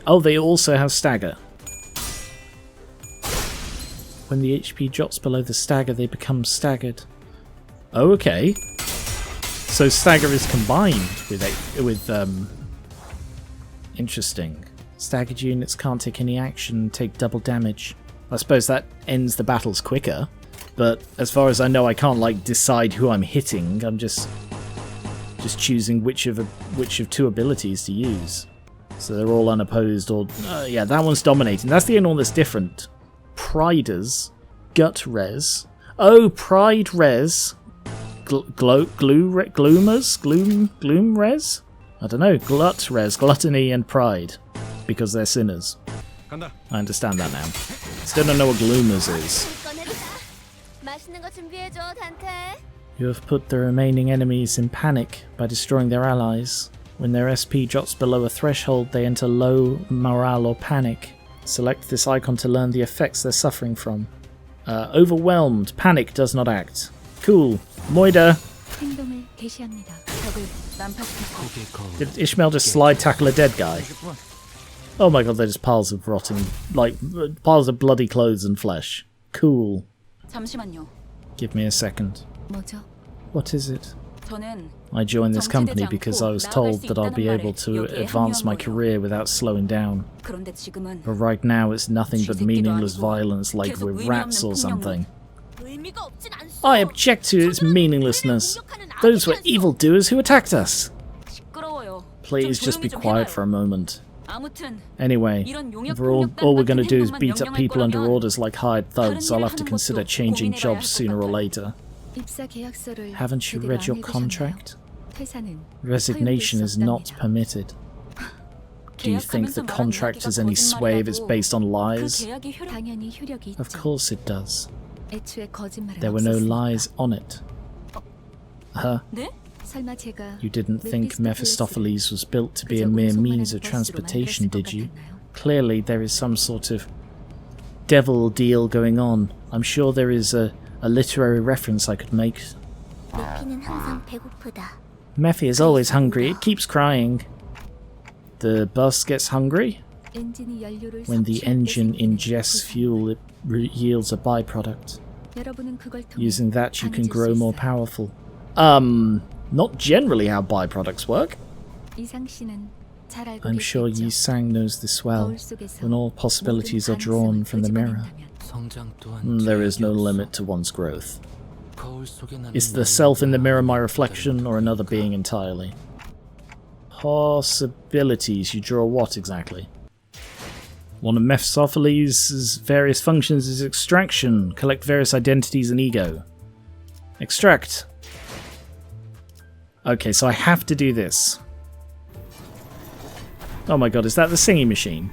Oh, they also have Stagger. When the HP drops below the Stagger, they become staggered. Oh, okay. So Stagger is combined with interesting. Staggered units can't take any action and take double damage. I suppose that ends the battles quicker, but as far as I know I can't like decide who I'm hitting. I'm just choosing which of two abilities to use. So they're all unopposed, or yeah, that one's dominating. That's the only one that's different. Priders, Gut Res. Oh, Pride Res. Gloomers? Gloom Res? I don't know. Glut Res, Gluttony and Pride. Because they're sinners. I understand that now. Still don't know what Gloomers is. You have put the remaining enemies in panic by destroying their allies. When their SP drops below a threshold, they enter low morale or panic. Select this icon to learn the effects they're suffering from. Overwhelmed. Panic does not act. Cool. Moida. Did Ishmael just slide tackle a dead guy? Oh my god, they're just piles of rotting, like, piles of bloody clothes and flesh. Cool. Give me a second. What is it? I joined this company because I was told that I'll be able to advance my career without slowing down. But right now it's nothing but meaningless violence like we're rats or something. I object to its meaninglessness. Those were evildoers who attacked us. Please just be quiet for a moment. Anyway, if all we're going to do is beat up people under orders like hired thugs, I'll have to consider changing jobs sooner or later. Haven't you read your contract? Resignation is not permitted. Do you think the contract has any sway if it's based on lies? Of course it does. There were no lies on it. Huh? You didn't think Mephistopheles was built to be a mere means of transportation, did you? Clearly there is some sort of devil deal going on. I'm sure there is a literary reference I could make. Mephi is always hungry, it keeps crying. The bus gets hungry? When the engine ingests fuel, it yields a byproduct. Using that you can grow more powerful. Not generally how byproducts work. I'm sure Yi Sang knows this well, when all possibilities are drawn from the mirror. There is no limit to one's growth. Is the self in the mirror my reflection, or another being entirely? Possibilities. You draw what exactly? One of Mephistopheles' various functions is extraction. Collect various identities and ego. Extract. Okay, so I have to do this. Oh my god, is that the singing machine?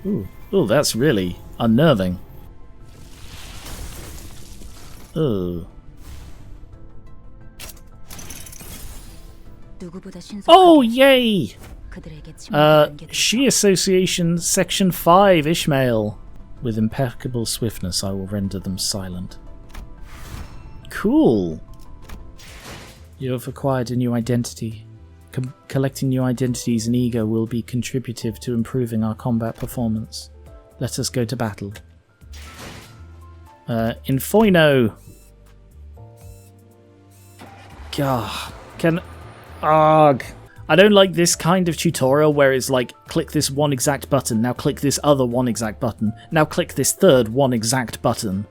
Ooh, that's really unnerving. Ooh. Oh, yay! She Association Section 5, Ishmael. With impeccable swiftness, I will render them silent. Cool. You have acquired a new identity. Collecting new identities and ego will be contributive to improving our combat performance. Let us go to battle. Infoino! Gah. Arg. I don't like this kind of tutorial where it's like, click this one exact button, now click this other one exact button, now click this third one exact button.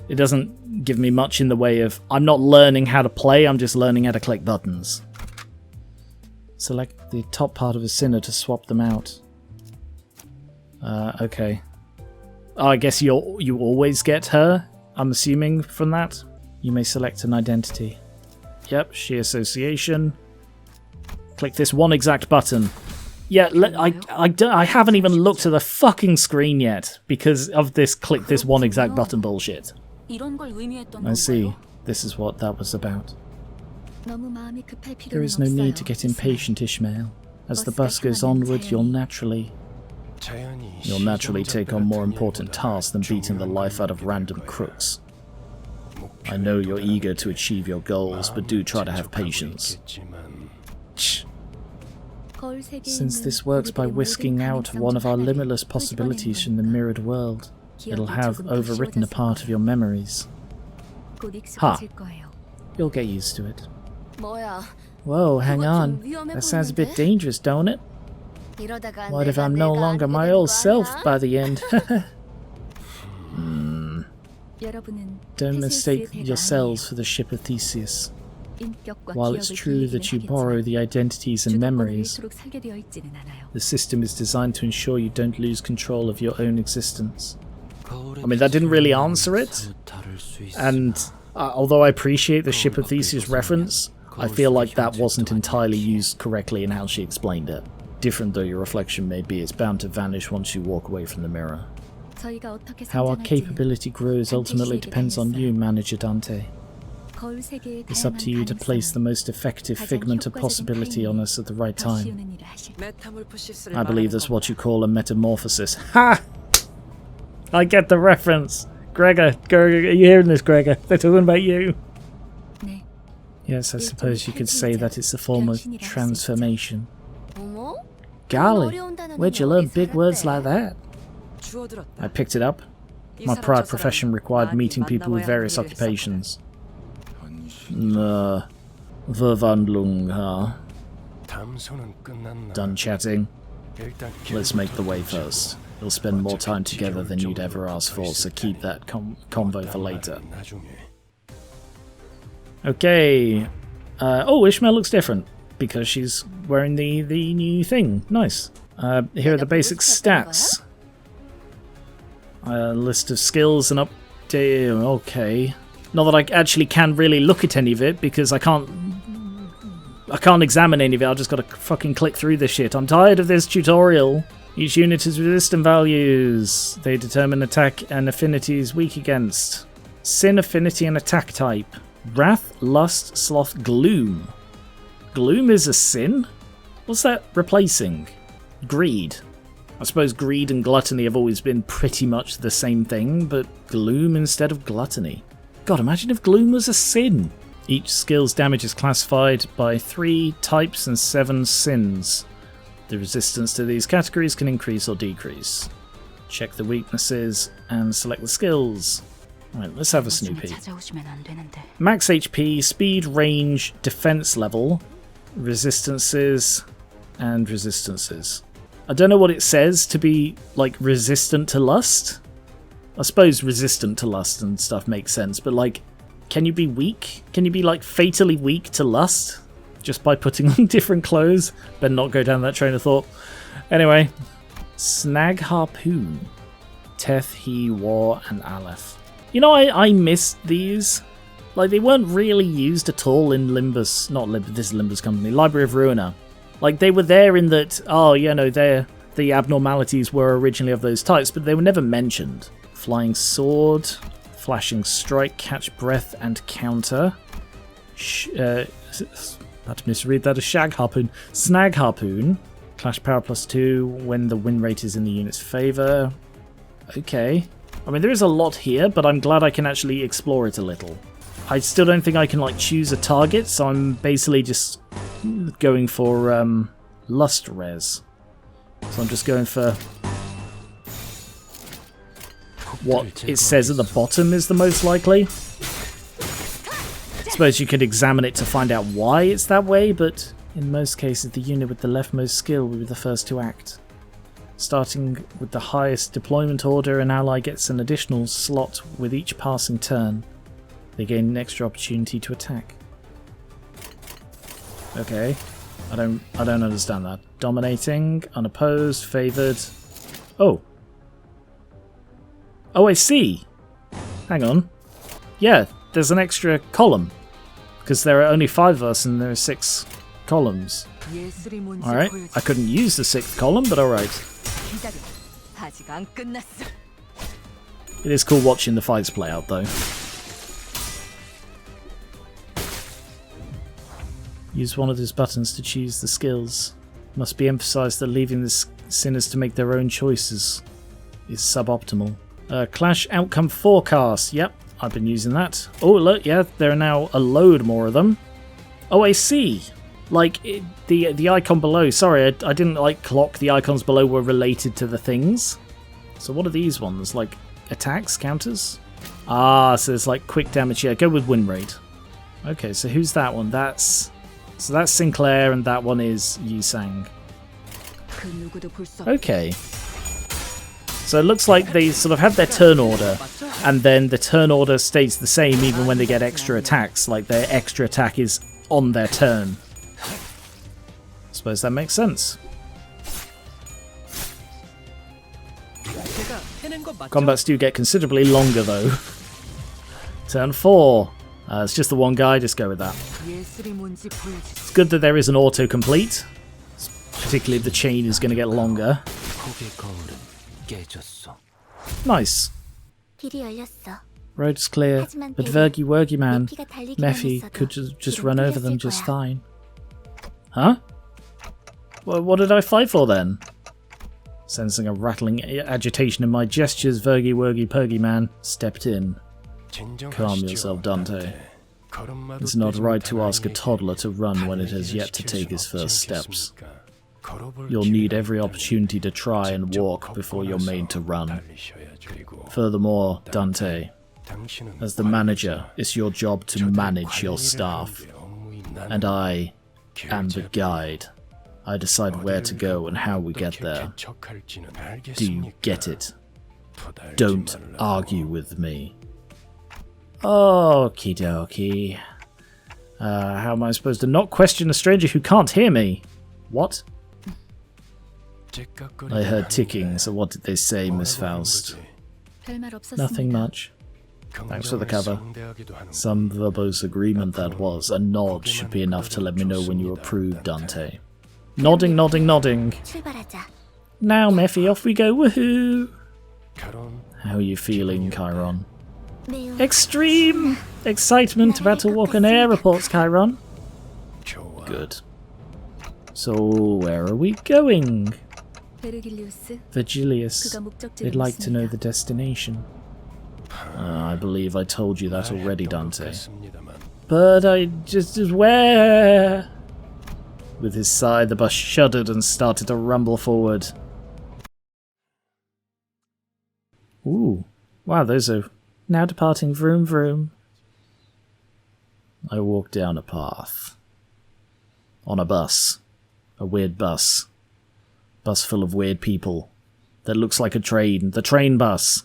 It doesn't give me much in the way of, I'm not learning how to play, I'm just learning how to click buttons. Select the top part of a sinner to swap them out. Okay. Oh, I guess you always get her, I'm assuming from that. You may select an identity. Yep, she association. Click this one exact button. Yeah, I haven't even looked at the fucking screen yet because of this click this one exact button bullshit. I see. This is what that was about. There is no need to get impatient, Ishmael. As the bus goes onward, you'll naturally take on more important tasks than beating the life out of random crooks. I know you're eager to achieve your goals, but do try to have patience. Since this works by whisking out one of our limitless possibilities from the mirrored world, it'll have overwritten a part of your memories. Ha! You'll get used to it. Whoa, hang on. That sounds a bit dangerous, don't it? What if I'm no longer my old self by the end? Don't mistake yourselves for the ship of Theseus. While it's true that you borrow the identities and memories, the system is designed to ensure you don't lose control of your own existence. I mean, that didn't really answer it, and although I appreciate the ship of Theseus reference, I feel like that wasn't entirely used correctly in how she explained it. Different though your reflection may be, it's bound to vanish once you walk away from the mirror. How our capability grows ultimately depends on you, Manager Dante. It's up to you to place the most effective figment of possibility on us at the right time. I believe that's what you call a metamorphosis. Ha! I get the reference! Gregor, are you hearing this, Gregor? They're talking about you. Yes, I suppose you could say that it's a form of transformation. Golly, where'd you learn big words like that? I picked it up. My prior profession required meeting people with various occupations. Verwandlung, huh? Done chatting. Let's make the way first. We'll spend more time together than you'd ever ask for, so keep that convo for later. Okay. Oh, Ishmael looks different because she's wearing the new thing. Nice. Here are the basic stats. List of skills and update. Okay. Not that I actually can really look at any of it because I can't examine any of it. I just gotta fucking click through this shit. I'm tired of this tutorial. Each unit has resistant values. They determine attack and affinities weak against. Sin, affinity, and attack type. Wrath, Lust, Sloth, Gloom. Gloom is a sin? What's that replacing? Greed. I suppose greed and gluttony have always been pretty much the same thing, but gloom instead of gluttony. God, imagine if gloom was a sin. Each skill's damage is classified by 3 types and 7 sins. The resistance to these categories can increase or decrease. Check the weaknesses and select the skills. Right, let's have a snoopy. Max HP, speed, range, defense level, resistances, and resistances. I don't know what it says to be, like, resistant to lust. I suppose resistant to lust and stuff makes sense, but, like, can you be weak? Can you be, like, fatally weak to lust? Just by putting on different clothes? Better not go down that train of thought. Anyway. Snag Harpoon. Teth, He, War, and Aleph. You know, I missed these. Like, they weren't really used at all in Limbus... Not Limbus, this is Limbus Company. Library of Ruina. Like, they were there in that... Oh, you know, the abnormalities were originally of those types, but they were never mentioned. Flying Sword... Flashing Strike, Catch Breath, and Counter. I had to misread that as Shag Harpoon. Snag Harpoon. Clash Power +2 when the win rate is in the unit's favour. Okay. I mean, there is a lot here, but I'm glad I can actually explore it a little. I still don't think I can, like, choose a target, so I'm basically just going for Lust Res. So I'm just going for what it says at the bottom is the most likely. I suppose you could examine it to find out why it's that way, but in most cases the unit with the leftmost skill will be the first to act. Starting with the highest deployment order, an ally gets an additional slot with each passing turn. They gain an extra opportunity to attack. Okay. I don't understand that. Dominating, unopposed, favoured. Oh. Oh, I see. Hang on. Yeah, there's an extra column. Because there are only 5 of us and there are 6 columns. Alright, I couldn't use the 6th column, but alright. It is cool watching the fights play out, though. Use one of those buttons to choose the skills. Must be emphasised that leaving the sinners to make their own choices is suboptimal. Clash Outcome Forecast. Yep, I've been using that. Oh, look, yeah, there are now a load more of them. Oh, I see. Like, the icon below. Sorry, I didn't, like, clock the icons below were related to the things. So what are these ones? Like, attacks? Counters? Ah, so it's like quick damage. Yeah, go with win rate. Okay, so who's that one? So that's Sinclair, and that one is Yisang. Okay. So it looks like they sort of have their turn order, and then the turn order stays the same even when they get extra attacks. Like, their extra attack is on their turn. Suppose that makes sense. Combats do get considerably longer, though. Turn 4. It's just the one guy, just go with that. It's good that there is an autocomplete, particularly if the chain is going to get longer. Nice. Road's clear, but Vergy man, Mephi could just run over them just fine. Huh? Well, what did I fight for then? Sensing a rattling agitation in my gestures, Vergy man stepped in. Calm yourself, Dante. It's not right to ask a toddler to run when it has yet to take his first steps. You'll need every opportunity to try and walk before you're made to run. Furthermore, Dante, As the manager, it's your job to manage your staff. And I am the guide. I decide where to go and how we get there. Do you get it? Don't argue with me. Okie dokie. How am I supposed to not question a stranger who can't hear me? What? I heard ticking, so what did they say, Miss Faust? Nothing much. Thanks for the cover. Some verbose agreement that was. A nod should be enough to let me know when you approve, Dante. Nodding, nodding, nodding. Now, Mephi, off we go, woohoo! How are you feeling, Chiron? Extreme excitement about to walk on air reports, Chiron. Good. So, where are we going? Virgilius. They'd like to know the destination. I believe I told you that already, Dante. But I just where? With his sigh, the bus shuddered and started to rumble forward. Ooh. Wow, those are now departing vroom vroom. I walked down a path. On a bus. A weird bus. Bus full of weird people. That looks like a train. The train bus.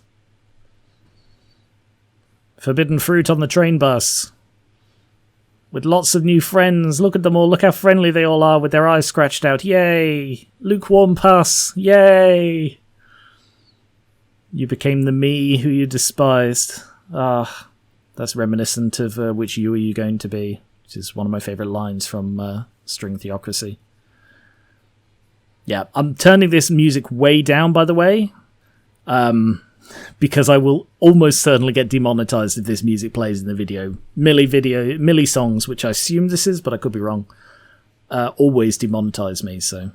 Forbidden fruit on the train bus. With lots of new friends. Look at them all. Look how friendly they all are with their eyes scratched out. Yay! Lukewarm pus. Yay! You became the me who you despised. Ah, that's reminiscent of which you are you going to be. Which is one of my favourite lines from String Theocracy. Yeah, I'm turning this music way down, by the way. Because I will almost certainly get demonetized if this music plays in the video. Millie songs, which I assume this is, but I could be wrong, always demonetize me, so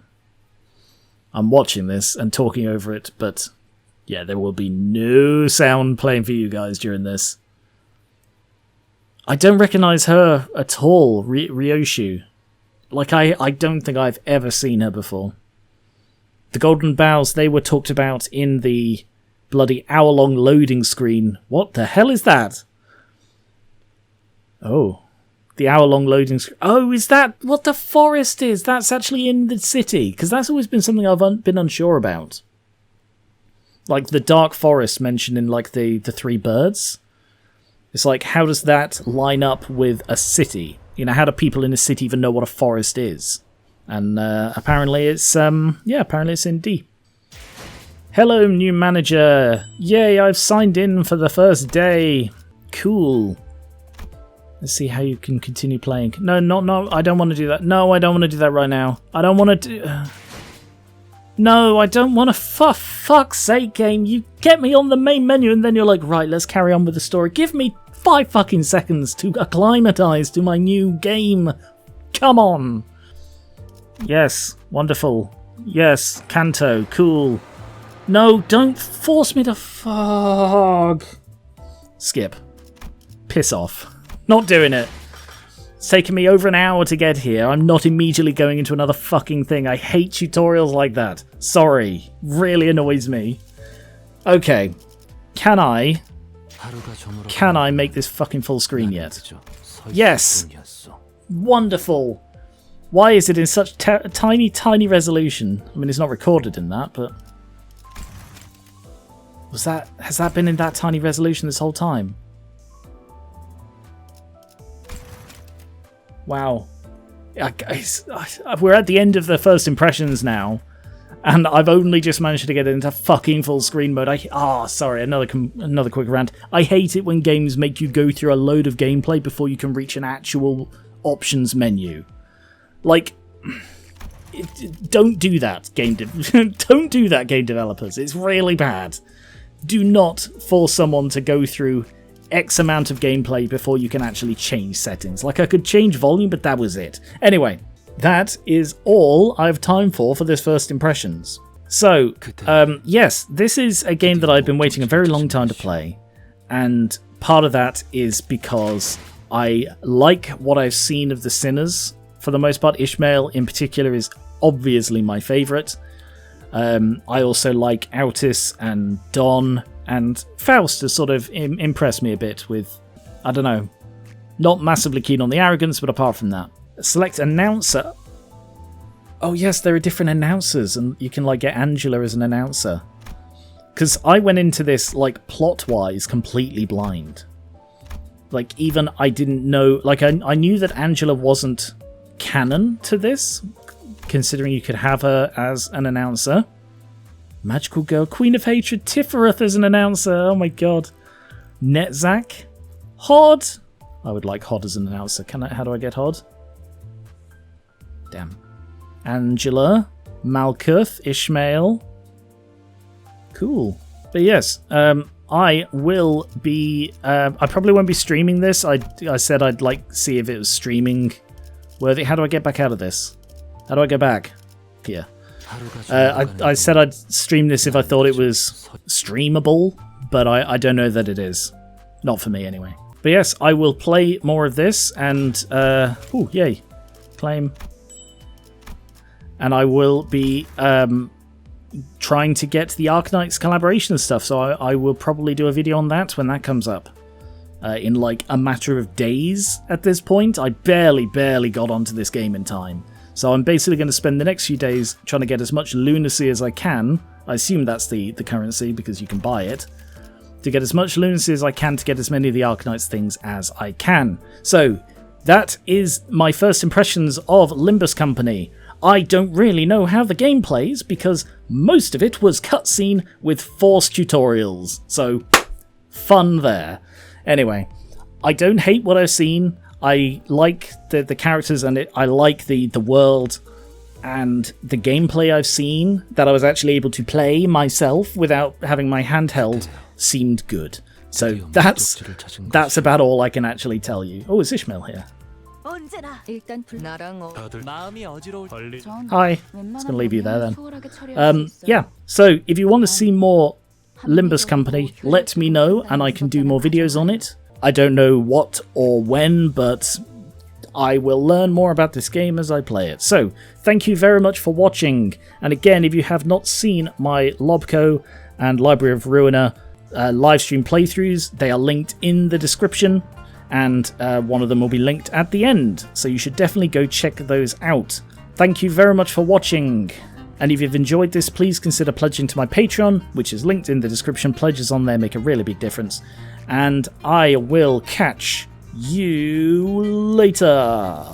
I'm watching this and talking over it, but yeah, there will be no sound playing for you guys during this. I don't recognize her at all, Ryoshu. Like, I don't think I've ever seen her before. The Golden Bows, they were talked about in the bloody hour-long loading screen. What the hell is that? Oh. The hour-long loading screen. Oh, is that what the forest is? That's actually in the city. Because that's always been something I've been unsure about. Like the dark forest mentioned in like the three birds. It's like, how does that line up with a city? You know, how do people in a city even know what a forest is? And apparently it's, apparently it's in D. Hello, new manager. Yay, I've signed in for the first day. Cool. Let's see how you can continue playing. No, I don't want to do that. No, I don't want to do that right now. I don't want to do... No, I don't want to... For fuck's sake, game. You get me on the main menu and then you're like, right, let's carry on with the story. Give me 5 fucking seconds to acclimatize to my new game. Come on. Yes, wonderful. Yes, Kanto, cool. No, don't force me to fog. Skip. Piss off. Not doing it. It's taken me over an hour to get here. I'm not immediately going into another fucking thing. I hate tutorials like that. Sorry. Really annoys me. Okay. Can I make this fucking full screen yet? Yes. Wonderful. Why is it in such tiny, tiny resolution? I mean, it's not recorded in that, but... Has that been in that tiny resolution this whole time? Wow. We're at the end of the first impressions now, and I've only just managed to get into fucking full screen mode. Sorry, another quick rant. I hate it when games make you go through a load of gameplay before you can reach an actual options menu. Like, don't do that, don't do that, game developers. It's really bad. Do not force someone to go through X amount of gameplay before you can actually change settings. Like, I could change volume, but that was it. Anyway, that is all I have time for this first impressions. So, yes, this is a game that I've been waiting a very long time to play, and part of that is because I like what I've seen of the Sinners. For the most part, Ishmael in particular is obviously my favourite. I also like Autis and Don And Faust has sort of impressed me a bit with, I don't know, not massively keen on the arrogance, but apart from that. Select announcer. Oh yes, there are different announcers, and you can like get Angela as an announcer. Because I went into this, like, plot-wise, completely blind. Like, even I didn't know... Like, I knew that Angela wasn't canon to this, considering you could have her as an announcer. Magical Girl, Queen of Hatred, Tifereth as an announcer. Oh my god. Netzach. Hod. I would like Hod as an announcer. How do I get Hod? Damn. Angela. Malkuth. Ishmael. Cool. But yes, I will be... I probably won't be streaming this. I said I'd like see if it was streaming worthy. How do I get back out of this? How do I go back? Here. I said I'd stream this if I thought it was streamable, but I don't know that it is. Not for me, anyway. But yes, I will play more of this, and... ooh, yay. Claim. And I will be... trying to get the Arknights collaboration and stuff, so I will probably do a video on that when that comes up. In like a matter of days at this point. I barely got onto this game in time. So I'm basically going to spend the next few days trying to get as much lunacy as I can. I assume that's the currency because you can buy it. To get as much lunacy as I can to get as many of the Arknights things as I can. So that is my first impressions of Limbus Company. I don't really know how the game plays because most of it was cutscene with forced tutorials, so fun there. Anyway, I don't hate what I've seen. I like the characters and I like the world and the gameplay I've seen that I was actually able to play myself without having my handheld seemed good. So that's about all I can actually tell you. Oh, is Ishmael here? Hi. Just gonna leave you there then. Yeah, so if you want to see more Limbus Company, let me know and I can do more videos on it. I don't know what or when, but I will learn more about this game as I play it. So, thank you very much for watching. And again, if you have not seen my Lobco and Library of Ruina livestream playthroughs, they are linked in the description. And one of them will be linked at the end, so you should definitely go check those out. Thank you very much for watching, and if you've enjoyed this, please consider pledging to my Patreon, which is linked in the description. Pledges on there make a really big difference, and I will catch you later.